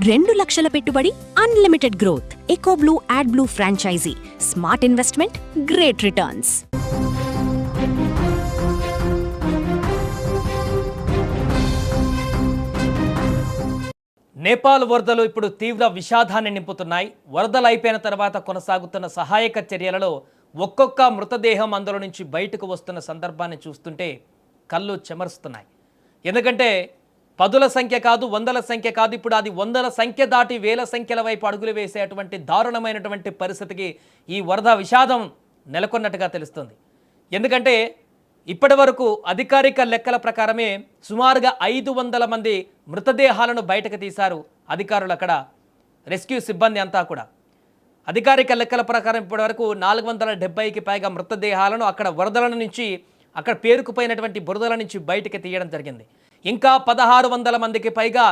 2,00,000 పెట్టుబడి, unlimited growth. Ecoblue AdBlue franchisee. Smart investment, great returns. Nepal వరదలు ఇప్పుడు తీవ్ర విషాదాన్ని నింపుతున్నాయి. వరదలు అయిపోయిన తర్వాత కొనసాగుతున్న సహాయక చర్యలలో ఒక్కొక్క మృతదేహం అందులో నుంచి బయటకు వస్తున్న సందర్భాన్ని చూస్తుంటే కళ్ళు చెమరుస్తున్నాయి. ఎందుకంటే పదుల సంఖ్య కాదు, వందల సంఖ్య కాదు, ఇప్పుడు అది వందల సంఖ్య దాటి వేల సంఖ్యల వైపు అడుగులు వేసేటువంటి దారుణమైనటువంటి పరిస్థితికి ఈ వరద విషాదం నెలకొన్నట్టుగా తెలుస్తుంది. ఎందుకంటే ఇప్పటి వరకు అధికారిక లెక్కల ప్రకారమే సుమారుగా 500 మంది మృతదేహాలను బయటకు తీశారు అధికారులు. అక్కడ రెస్క్యూ సిబ్బంది అంతా కూడా అధికారిక లెక్కల ప్రకారం ఇప్పటి వరకు 470కి పైగా మృతదేహాలను అక్కడ వరదల నుంచి, అక్కడ పేరుకుపోయినటువంటి బురదల నుంచి బయటకు తీయడం జరిగింది. ఇంకా 1600 మందికి పైగా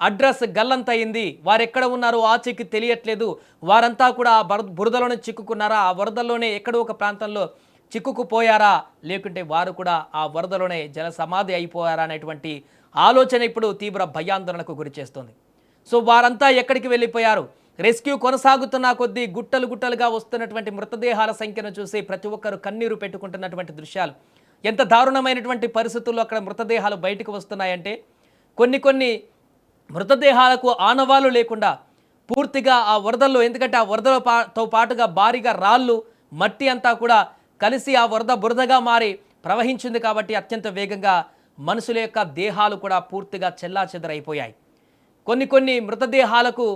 అడ్రస్ గల్లంతయింది. వారు ఎక్కడ ఉన్నారో ఆచూకీ తెలియట్లేదు. వారంతా కూడా బురదలోనే చిక్కుకున్నారా, ఆ వరదల్లోనే ఎక్కడో ఒక ప్రాంతంలో చిక్కుకుపోయారా, లేకుంటే వారు కూడా ఆ వరదలోనే జల సమాధి అయిపోయారా అనేటువంటి ఆలోచన ఇప్పుడు తీవ్ర భయాందోళనకు గురి చేస్తుంది. సో వారంతా ఎక్కడికి వెళ్ళిపోయారు? రెస్క్యూ కొనసాగుతున్న కొద్దీ గుట్టలు గుట్టలుగా వస్తున్నటువంటి మృతదేహాల సంఖ్యను చూసి ప్రతి ఒక్కరు కన్నీరు పెట్టుకుంటున్నటువంటి దృశ్యాలు. ఎంత దారుణమైనటువంటి పరిస్థితుల్లో అక్కడ మృతదేహాలు బయటకు వస్తున్నాయంటే కొన్ని మృతదేహాలకు ఆనవాళ్ళు లేకుండా పూర్తిగా ఆ వరదల్లో, ఎందుకంటే ఆ వరదలతో పాటుగా భారీగా రాళ్ళు, మట్టి అంతా కూడా కలిసి ఆ వరద బురదగా మారి ప్రవహించింది. కాబట్టి అత్యంత వేగంగా మనుషుల యొక్క దేహాలు కూడా పూర్తిగా చెల్లాచెదరైపోయాయి. కొన్ని మృతదేహాలకు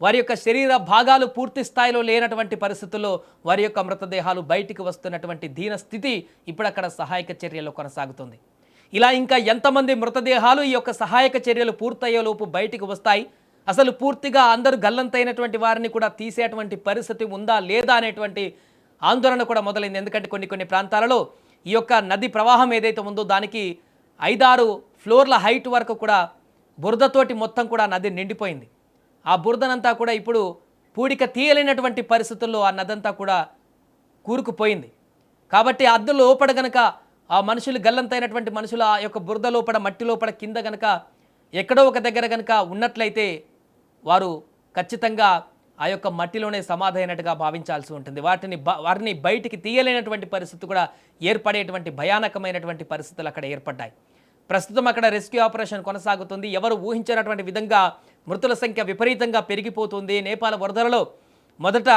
వారి యొక్క శరీర భాగాలు పూర్తి స్థాయిలో లేనటువంటి పరిస్థితుల్లో వారి యొక్క మృతదేహాలు బయటికి వస్తున్నటువంటి దీన స్థితి ఇప్పుడు అక్కడ సహాయక చర్యలు కొనసాగుతుంది. ఇలా ఇంకా ఎంతమంది మృతదేహాలు ఈ యొక్క సహాయక చర్యలు పూర్తయ్యేలోపు బయటికి వస్తాయి? అసలు పూర్తిగా అందరూ గల్లంతైనటువంటి వారిని కూడా తీసేటువంటి పరిస్థితి ఉందా లేదా అనేటువంటి ఆందోళన కూడా మొదలైంది. ఎందుకంటే కొన్ని ప్రాంతాలలో ఈ యొక్క నది ప్రవాహం ఏదైతే ఉందో దానికి 5-6 ఫ్లోర్ల హైట్ వరకు కూడా బురదతోటి మొత్తం కూడా నది నిండిపోయింది. ఆ బురదనంతా కూడా ఇప్పుడు పూడిక తీయలేనటువంటి పరిస్థితుల్లో ఆ నదంతా కూడా కూరుకుపోయింది. కాబట్టి అద్దు లోపల గనక ఆ మనుషులు గల్లంతైనటువంటి మనుషులు ఆ యొక్క బురద లోపల, మట్టి లోపల కింద గనక ఎక్కడో ఒక దగ్గర గనక ఉన్నట్లయితే వారు ఖచ్చితంగా ఆ యొక్క మట్టిలోనే సమాధి అయినట్టుగా భావించాల్సి ఉంటుంది. వారిని బయటికి తీయలేనటువంటి పరిస్థితి కూడా ఏర్పడేటువంటి భయానకమైనటువంటి పరిస్థితులు అక్కడ ఏర్పడ్డాయి. ప్రస్తుతం అక్కడ రెస్క్యూ ఆపరేషన్ కొనసాగుతుంది. ఎవరు ఊహించినటువంటి విధంగా మృతుల సంఖ్య విపరీతంగా పెరిగిపోతుంది. నేపాల్ వరదలలో మొదట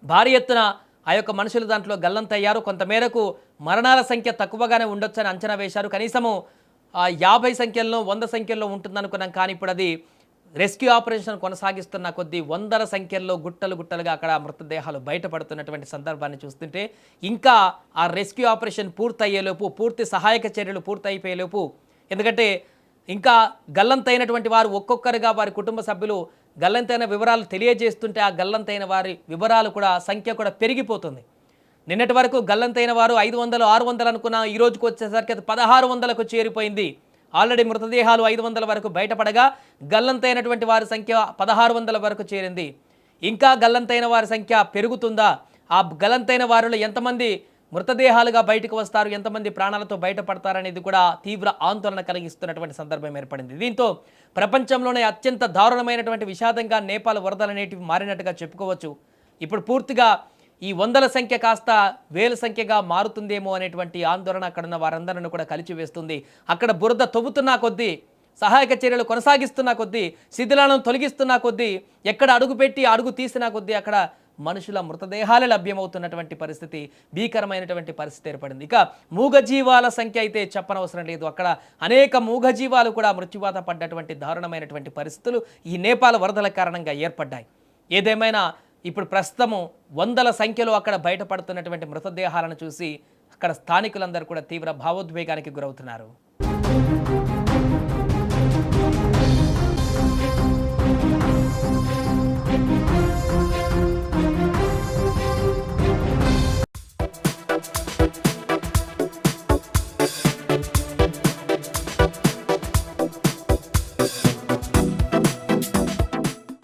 భారీ ఎత్తున ఆ యొక్క మనుషులు దాంట్లో గల్లంతయ్యారు. కొంతమేరకు మరణాల సంఖ్య తక్కువగానే ఉండొచ్చని అంచనా వేశారు. కనీసము 50 సంఖ్యల్లో 100 సంఖ్యల్లో ఉంటుందనుకున్నాం. కానీ ఇప్పుడు అది రెస్క్యూ ఆపరేషన్ కొనసాగిస్తున్న కొద్దీ వందల సంఖ్యల్లో గుట్టలుగా అక్కడ మృతదేహాలు బయటపడుతున్నటువంటి సందర్భాన్ని చూస్తుంటే ఇంకా ఆ రెస్క్యూ ఆపరేషన్ పూర్తయ్యేలోపు, పూర్తి సహాయక చర్యలు పూర్తయిపోయేలోపు, ఎందుకంటే ఇంకా గల్లంతైనటువంటి వారు ఒక్కొక్కరుగా వారి కుటుంబ సభ్యులు గల్లంతైన వివరాలు తెలియజేస్తుంటే ఆ గల్లంతైన వారి వివరాలు కూడా సంఖ్య కూడా పెరిగిపోతుంది. నిన్నటి వరకు గల్లంతైన వారు 500, 600 అనుకున్న ఈ రోజుకు వచ్చేసరికి అది 1600కు చేరిపోయింది. ఆల్రెడీ మృతదేహాలు 500 వరకు బయటపడగా గల్లంతైనటువంటి వారి సంఖ్య 1600 వరకు చేరింది. ఇంకా గల్లంతైన వారి సంఖ్య పెరుగుతుందా? ఆ గల్లంతైన వారిలో ఎంతమంది మృతదేహాలుగా బయటకు వస్తారు, ఎంతమంది ప్రాణాలతో బయటపడతారనేది కూడా తీవ్ర ఆందోళన కలిగిస్తున్నటువంటి సందర్భం ఏర్పడింది. దీంతో ప్రపంచంలోనే అత్యంత దారుణమైనటువంటి విషాదంగా నేపాల్ వరదలు అనేటివి మారినట్టుగా చెప్పుకోవచ్చు. ఇప్పుడు పూర్తిగా ఈ వందల సంఖ్య కాస్త వేల సంఖ్యగా మారుతుందేమో అనేటువంటి ఆందోళన అక్కడున్న వారందరిని కూడా కలిచివేస్తుంది. అక్కడ బురద తవ్వుతున్నా కొద్దీ, సహాయక చర్యలు కొనసాగిస్తున్న కొద్దీ, శిథిలాలను తొలగిస్తున్న కొద్దీ, ఎక్కడ అడుగుపెట్టి అడుగు తీసిన కొద్దీ అక్కడ మనుషుల మృతదేహాలే లభ్యమవుతున్నటువంటి పరిస్థితి, భీకరమైనటువంటి పరిస్థితి ఏర్పడింది. ఇక మూగజీవాల సంఖ్య అయితే చెప్పనవసరం లేదు. అక్కడ అనేక మూగజీవాలు కూడా మృత్యువాత పడ్డటువంటి దారుణమైనటువంటి పరిస్థితులు ఈ నేపాల్ వరదల కారణంగా ఏర్పడ్డాయి. ఏదేమైనా ఇప్పుడు ప్రస్తుతము వందల సంఖ్యలో అక్కడ బయటపడుతున్నటువంటి మృతదేహాలను చూసి అక్కడ స్థానికులందరూ కూడా తీవ్ర భావోద్వేగానికి గురవుతున్నారు.